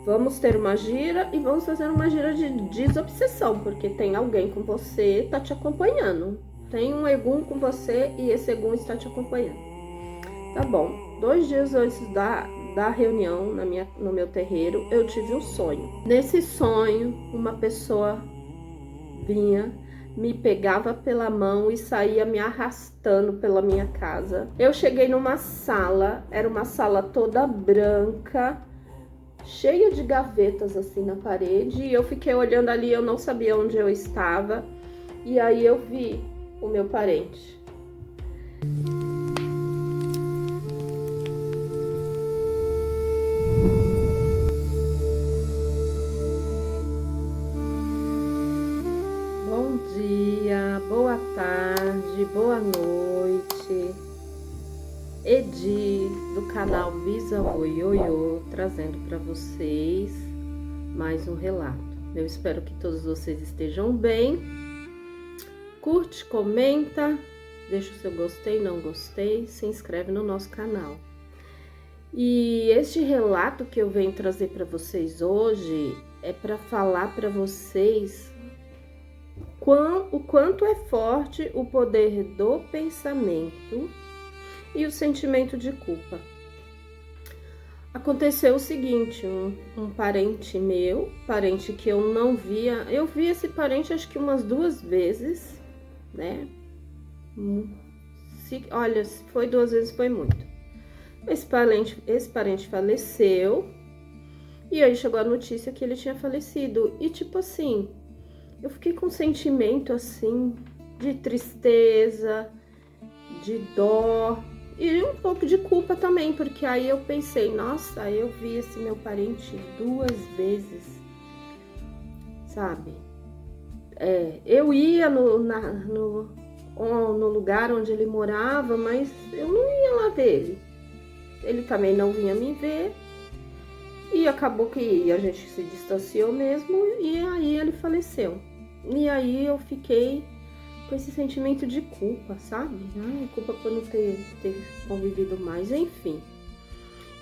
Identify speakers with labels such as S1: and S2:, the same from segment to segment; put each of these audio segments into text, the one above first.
S1: Vamos ter uma gira e vamos fazer uma gira de desobsessão, porque tem alguém com você, tá te acompanhando. Tem um Egum com você e esse Egum está te acompanhando. Tá bom. 2 dias antes da reunião no meu terreiro, eu tive um sonho. Nesse sonho, uma pessoa vinha, me pegava pela mão e saía me arrastando pela minha casa. Eu cheguei numa sala, era uma sala toda branca, cheia de gavetas assim na parede, e eu fiquei olhando ali, eu não sabia onde eu estava, e aí eu vi o meu parente. Bom dia, boa tarde, boa noite. Edi, do canal Bisavô Ioiô, trazendo para vocês mais um relato. Eu espero que todos vocês estejam bem. Curte, comenta, deixa o seu gostei, não gostei, se inscreve no nosso canal. E este relato que eu venho trazer para vocês hoje é para falar para vocês o quanto é forte o poder do pensamento e o sentimento de culpa. Aconteceu o seguinte, um parente meu, parente que eu não via, eu vi esse parente acho que umas 2 vezes, né? Olha, se foi 2 vezes foi muito. Esse parente faleceu e aí chegou a notícia que ele tinha falecido e tipo assim, eu fiquei com um sentimento assim de tristeza, de dó e um pouco de culpa também, porque aí eu pensei, nossa, eu vi esse meu parente 2 vezes, sabe? Eu ia no lugar onde ele morava, mas eu não ia lá ver ele. Ele também não vinha me ver e acabou que a gente se distanciou mesmo e aí ele faleceu. E aí eu fiquei com esse sentimento de culpa, sabe? Ai, culpa por não ter convivido mais, enfim.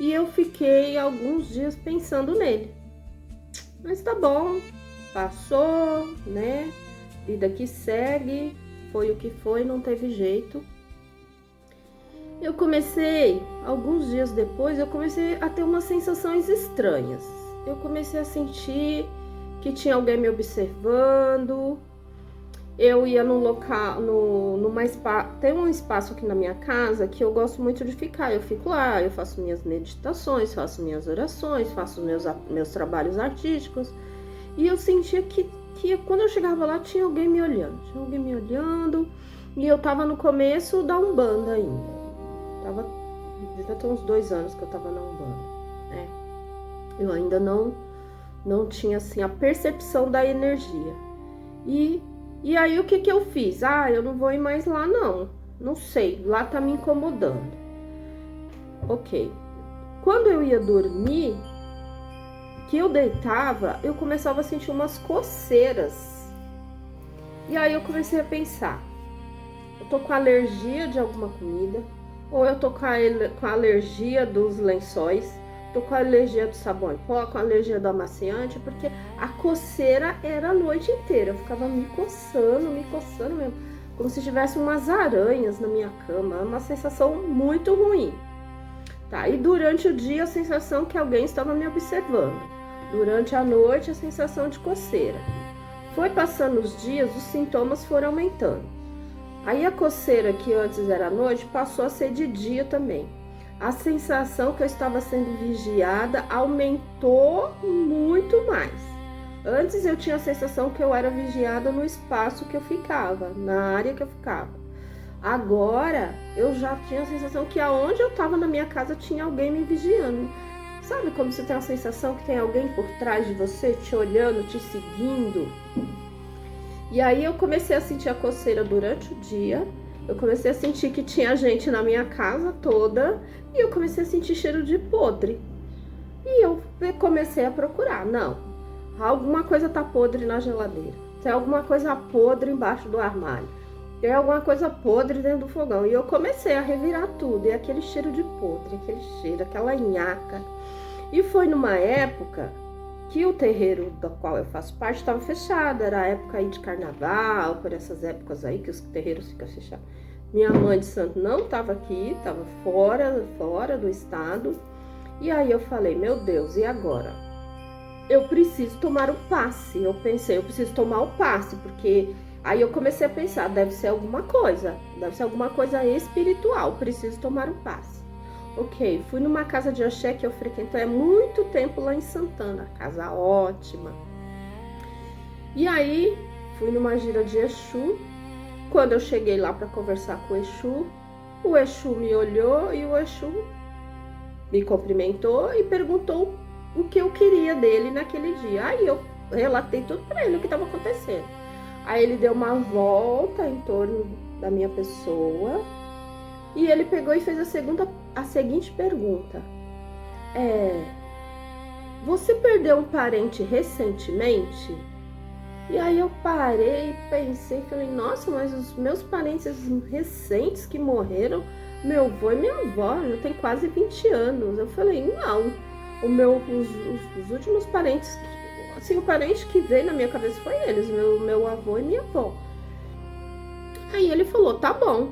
S1: E eu fiquei alguns dias pensando nele. Mas tá bom, passou, né? Vida que segue, foi o que foi, não teve jeito. Eu comecei, alguns dias depois, eu comecei a ter umas sensações estranhas. Eu comecei a sentir que tinha alguém me observando. Eu ia num local, tem um espaço aqui na minha casa que eu gosto muito de ficar. Eu fico lá, eu faço minhas meditações, faço minhas orações, faço meus trabalhos artísticos. E eu sentia que quando eu chegava lá tinha alguém me olhando. E eu tava no começo da Umbanda ainda. Já tem uns 2 anos que eu tava na Umbanda, né? Eu ainda não tinha assim a percepção da energia. E aí o que eu fiz? Eu não vou ir mais lá não sei, lá tá me incomodando. Ok. Quando eu ia dormir, que eu deitava, eu começava a sentir umas coceiras. E aí eu comecei a pensar, eu tô com alergia de alguma comida, ou eu tô com a alergia dos lençóis, tô com a alergia do sabão em pó, com a alergia do amaciante, porque a coceira era a noite inteira. Eu ficava me coçando mesmo, como se tivesse umas aranhas na minha cama. Uma sensação muito ruim. Tá? E durante o dia a sensação que alguém estava me observando. Durante a noite a sensação de coceira. Foi passando os dias, os sintomas foram aumentando. Aí a coceira que antes era à noite passou a ser de dia também. A sensação que eu estava sendo vigiada aumentou muito mais. Antes eu tinha a sensação que eu era vigiada no espaço que eu ficava, na área que eu ficava. Agora eu já tinha a sensação que aonde eu estava na minha casa tinha alguém me vigiando. Sabe quando você tem a sensação que tem alguém por trás de você, te olhando, te seguindo? E aí eu comecei a sentir a coceira durante o dia. Eu comecei a sentir que tinha gente na minha casa toda e eu comecei a sentir cheiro de podre. E eu comecei a procurar. Não, alguma coisa tá podre na geladeira. Tem alguma coisa podre embaixo do armário. Tem alguma coisa podre dentro do fogão. E eu comecei a revirar tudo. E aquele cheiro de podre, aquele cheiro, aquela nhaca. E foi numa época que o terreiro do qual eu faço parte estava fechado, era a época aí de carnaval, por essas épocas aí que os terreiros ficam fechados. Minha mãe de santo não estava aqui, estava fora do estado. E aí eu falei, meu Deus, e agora? Eu preciso tomar o passe. Eu pensei, eu preciso tomar o passe, porque aí eu comecei a pensar, deve ser alguma coisa espiritual, preciso tomar o passe. Ok, fui numa casa de axé que eu frequento há muito tempo lá em Santana, casa ótima. E aí, fui numa gira de Exu. Quando eu cheguei lá para conversar com o Exu me olhou e o Exu me cumprimentou e perguntou o que eu queria dele naquele dia. Aí eu relatei tudo para ele, o que estava acontecendo. Aí ele deu uma volta em torno da minha pessoa e ele pegou e fez a seguinte pergunta. Você perdeu um parente recentemente? E aí eu parei, pensei, falei, nossa, mas os meus parentes recentes que morreram, meu avô e minha avó, já tem quase 20 anos. Eu falei, não, os últimos parentes, assim, o parente que veio na minha cabeça foi eles, meu avô e minha avó. Aí ele falou, tá bom,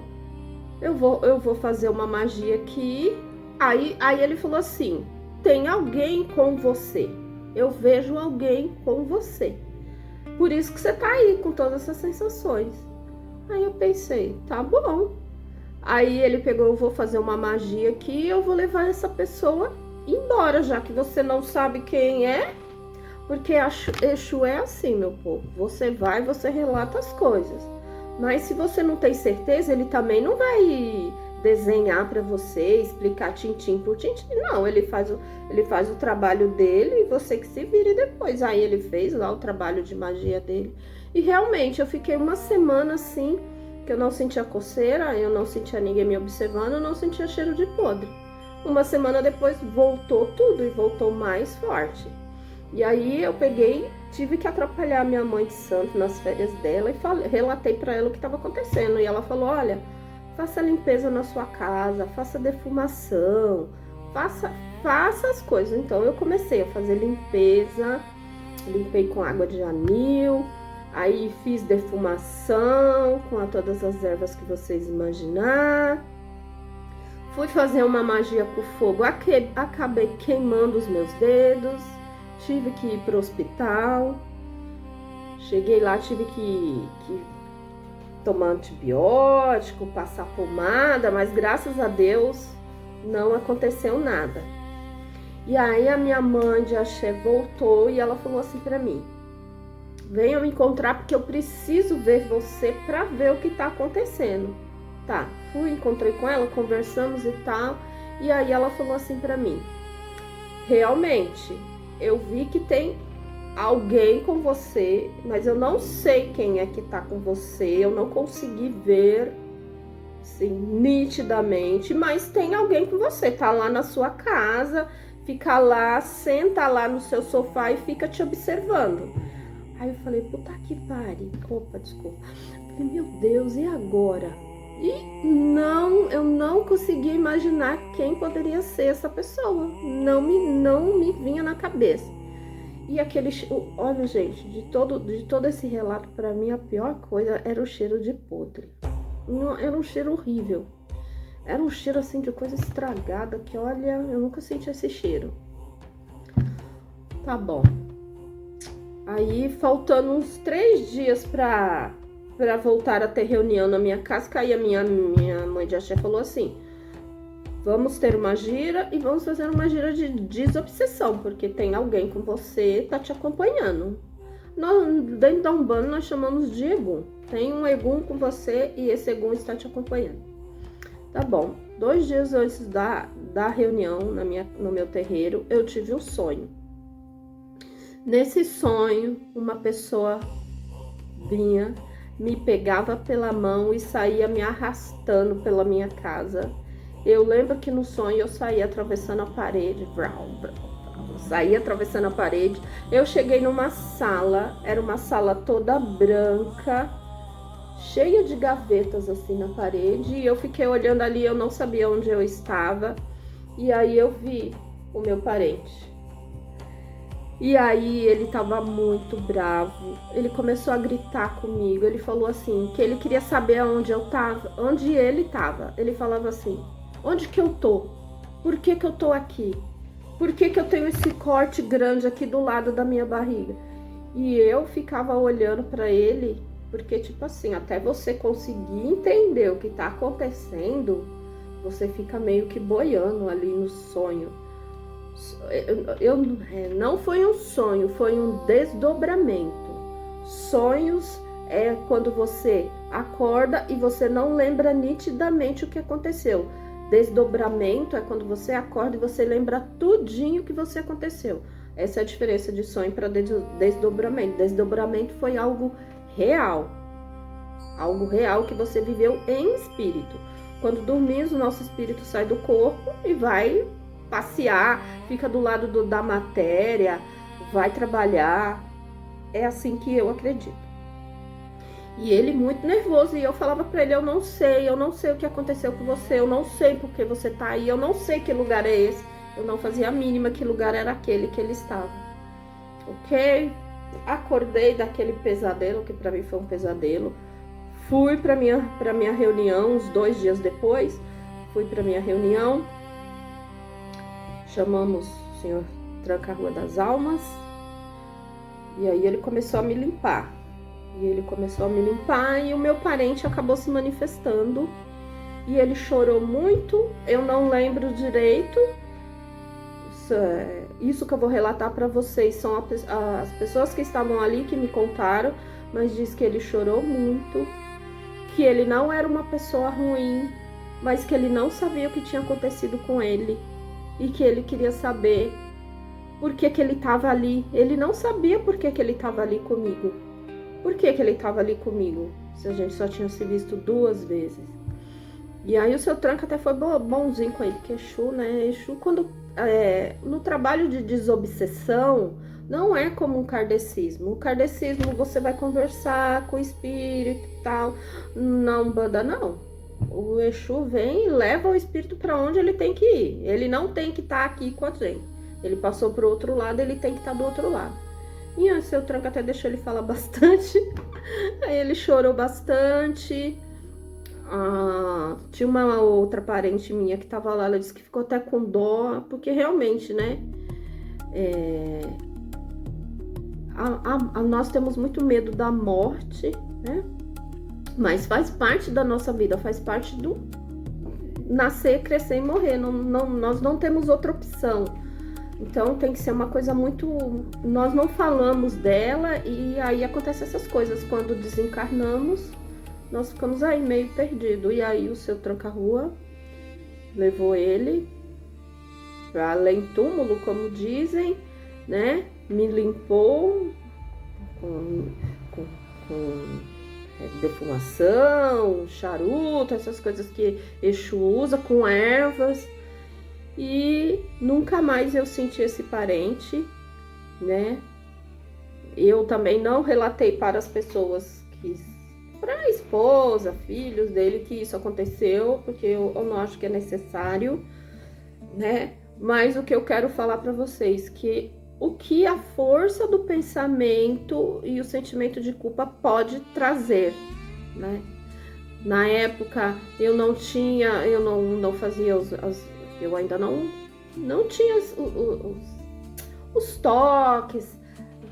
S1: eu vou fazer uma magia aqui. Aí ele falou assim, tem alguém com você, eu vejo alguém com você. Por isso que você tá aí com todas essas sensações. Aí eu pensei, tá bom. Aí ele pegou, eu vou fazer uma magia aqui e eu vou levar essa pessoa embora, já que você não sabe quem é. Porque Exu é assim, meu povo. Você vai, você relata as coisas. Mas se você não tem certeza, ele também não vai desenhar para você, explicar tintim por tintim. Não, ele faz o trabalho dele e você que se vire depois. Aí ele fez lá o trabalho de magia dele. E realmente eu fiquei uma semana assim, que eu não sentia coceira, eu não sentia ninguém me observando, eu não sentia cheiro de podre. Uma semana depois voltou tudo e voltou mais forte. E aí eu tive que atrapalhar minha mãe de santo nas férias dela e relatei para ela o que estava acontecendo. E ela falou, olha, faça limpeza na sua casa, faça defumação, faça as coisas. Então eu comecei a fazer limpeza, limpei com água de anil, aí fiz defumação com todas as ervas que vocês imaginar. Fui fazer uma magia com fogo, acabei queimando os meus dedos, tive que ir para o hospital. Cheguei lá, tive que tomar antibiótico, passar pomada, mas graças a Deus não aconteceu nada. E aí a minha mãe de axé voltou e ela falou assim para mim, venha me encontrar porque eu preciso ver você para ver o que tá acontecendo. Tá, encontrei com ela, conversamos e tal, e aí ela falou assim para mim, realmente, eu vi que tem alguém com você, mas eu não sei quem é que tá com você, eu não consegui ver, assim, nitidamente, mas tem alguém com você, tá lá na sua casa, fica lá, senta lá no seu sofá e fica te observando. Aí eu falei, puta que pariu, opa, desculpa. Eu falei, meu Deus, e agora? E eu não conseguia imaginar quem poderia ser essa pessoa, não me vinha na cabeça. E olha gente, de todo esse relato, para mim a pior coisa era o cheiro de podre. Era um cheiro horrível, era um cheiro assim de coisa estragada, que olha, eu nunca senti esse cheiro. Tá bom. Aí faltando uns 3 dias para voltar a ter reunião na minha casa, que aí a minha mãe de axé falou assim, vamos ter uma gira e vamos fazer uma gira de desobsessão, porque tem alguém com você, tá te acompanhando. Dentro da Umbanda nós chamamos de Egum. Tem um Egum com você e esse Egum está te acompanhando. Tá bom. 2 dias antes da reunião no meu terreiro, eu tive um sonho. Nesse sonho, uma pessoa vinha, me pegava pela mão e saía me arrastando pela minha casa. Eu lembro que no sonho eu saía atravessando a parede, saía atravessando a parede. Eu cheguei numa sala, era uma sala toda branca, cheia de gavetas assim na parede, e eu fiquei olhando ali, eu não sabia onde eu estava, e aí eu vi o meu parente. E aí ele tava muito bravo. Ele começou a gritar comigo. Ele falou assim, que ele queria saber onde eu tava, onde ele tava. Ele falava assim: "Onde que eu tô? Por que que eu tô aqui? Por que que eu tenho esse corte grande aqui do lado da minha barriga?" E eu ficava olhando para ele, porque tipo assim, até você conseguir entender o que tá acontecendo, você fica meio que boiando ali no sonho. Não foi um sonho, foi um desdobramento. Sonhos é quando você acorda e você não lembra nitidamente o que aconteceu. Desdobramento é quando você acorda e você lembra tudinho que você aconteceu. Essa é a diferença de sonho para desdobramento. Desdobramento foi algo real que você viveu em espírito. Quando dormimos, o nosso espírito sai do corpo e vai passear, fica do lado da matéria, vai trabalhar. É assim que eu acredito. E ele muito nervoso, e eu falava pra ele: eu não sei o que aconteceu com você, eu não sei por que você tá aí, eu não sei que lugar é esse. Eu não fazia a mínima que lugar era aquele que ele estava. Ok? Acordei daquele pesadelo, que pra mim foi um pesadelo. Fui pra minha reunião, uns 2 dias depois, fui pra minha reunião. Chamamos o senhor Tranca-Rua das Almas. E aí ele começou a me limpar. E o meu parente acabou se manifestando. E ele chorou muito. Eu não lembro direito. Isso que eu vou relatar para vocês são as pessoas que estavam ali que me contaram. Mas diz que ele chorou muito. Que ele não era uma pessoa ruim. Mas que ele não sabia o que tinha acontecido com ele. E que ele queria saber por que que ele estava ali. Ele não sabia por que que ele estava ali comigo. Por que que ele estava ali comigo? Se a gente só tinha se visto 2 vezes. E aí o seu Tranca até foi bonzinho com ele, porque Exu, né? Exu, quando no trabalho de desobsessão, não é como um kardecismo. O kardecismo você vai conversar com o espírito e tal. Na Umbanda, não. O Exu vem e leva o espírito para onde ele tem que ir. Ele não tem que estar aqui com a gente. Ele passou pro outro lado, ele tem que estar do outro lado. E o seu Tranca até deixou ele falar bastante. Aí ele chorou bastante. Tinha uma outra parente minha que tava lá, ela disse que ficou até com dó, porque realmente, né? Nós temos muito medo da morte, né? Mas faz parte da nossa vida, faz parte do nascer, crescer e morrer. Nós não temos outra opção. Então tem que ser uma coisa muito... Nós não falamos dela e aí acontecem essas coisas. Quando desencarnamos, nós ficamos aí meio perdidos. E aí o seu Tranca-Rua levou ele para além túmulo, como dizem, né? Me limpou com defumação, charuto, essas coisas que Exu usa, com ervas. E nunca mais eu senti esse parente, né? Eu também não relatei para as pessoas, para a esposa, filhos dele, que isso aconteceu, porque eu não acho que é necessário, né? Mas o que eu quero falar para vocês, que o que a força do pensamento e o sentimento de culpa pode trazer, né? Na época eu não fazia eu ainda não tinha os toques,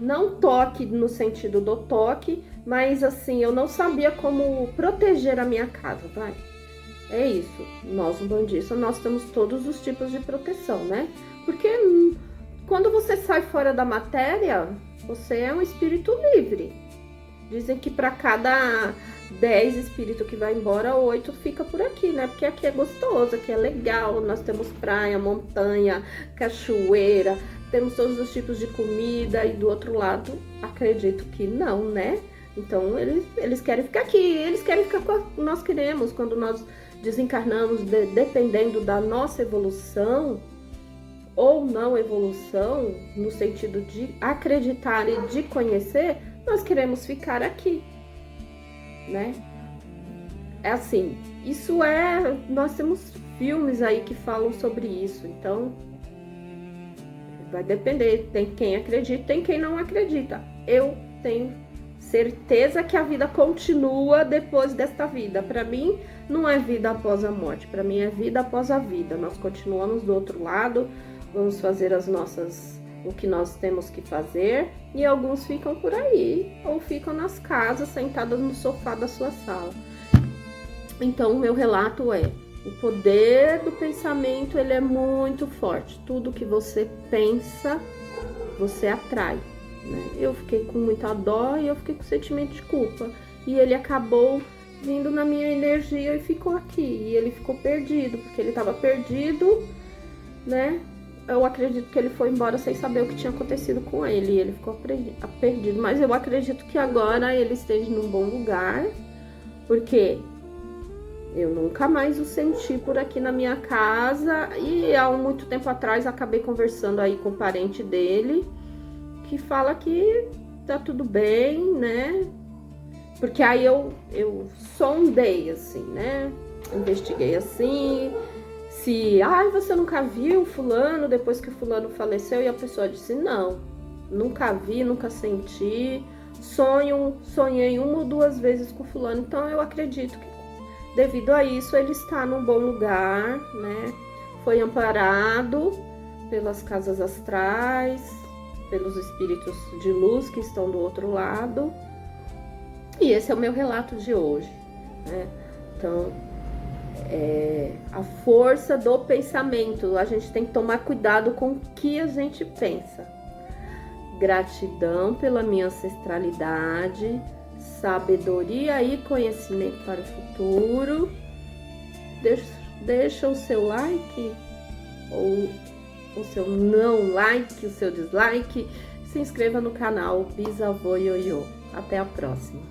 S1: não toque no sentido do toque, mas assim, eu não sabia como proteger a minha casa, vai. É isso, nós umbandistas, nós temos todos os tipos de proteção, né? Porque quando você sai fora da matéria, você é um espírito livre. Dizem que para cada 10 espíritos que vai embora, 8 fica por aqui, né? Porque aqui é gostoso, aqui é legal, nós temos praia, montanha, cachoeira, temos todos os tipos de comida, e do outro lado, acredito que não, né? Então, eles querem ficar aqui, eles querem ficar nós queremos, quando nós desencarnamos, dependendo da nossa evolução, ou não evolução, no sentido de acreditar e de conhecer, nós queremos ficar aqui, né? É assim, nós temos filmes aí que falam sobre isso, então vai depender. Tem quem acredita, tem quem não acredita. Eu tenho certeza que a vida continua depois desta vida. Para mim, não é vida após a morte. Para mim, é vida após a vida. Nós continuamos do outro lado, vamos fazer o que nós temos que fazer. E alguns ficam por aí, ou ficam nas casas, sentadas no sofá da sua sala. Então, o meu relato é: o poder do pensamento, ele é muito forte. Tudo que você pensa, você atrai, né? Eu fiquei com muita dó e eu fiquei com sentimento de culpa. E ele acabou vindo na minha energia e ficou aqui. E ele ficou perdido, porque ele estava perdido, né? Eu acredito que ele foi embora sem saber o que tinha acontecido com ele. E ele ficou perdido. Mas eu acredito que agora ele esteja num bom lugar, porque eu nunca mais o senti por aqui na minha casa. E há muito tempo atrás acabei conversando aí com o parente dele, que fala que tá tudo bem, né? Porque aí eu sondei assim, né? Investiguei assim, se você nunca viu fulano depois que o fulano faleceu, e a pessoa disse: não, nunca vi, nunca senti. Sonhei 1 ou 2 vezes com fulano. Então eu acredito que devido a isso ele está num bom lugar, né? Foi amparado pelas casas astrais, pelos espíritos de luz que estão do outro lado. E esse é o meu relato de hoje, né? Então, a força do pensamento, a gente tem que tomar cuidado com o que a gente pensa. Gratidão pela minha ancestralidade, sabedoria e conhecimento para o futuro. Deixa o seu like ou o seu não like, o seu dislike. Se inscreva no canal Bisavô Ioiô. Até a próxima.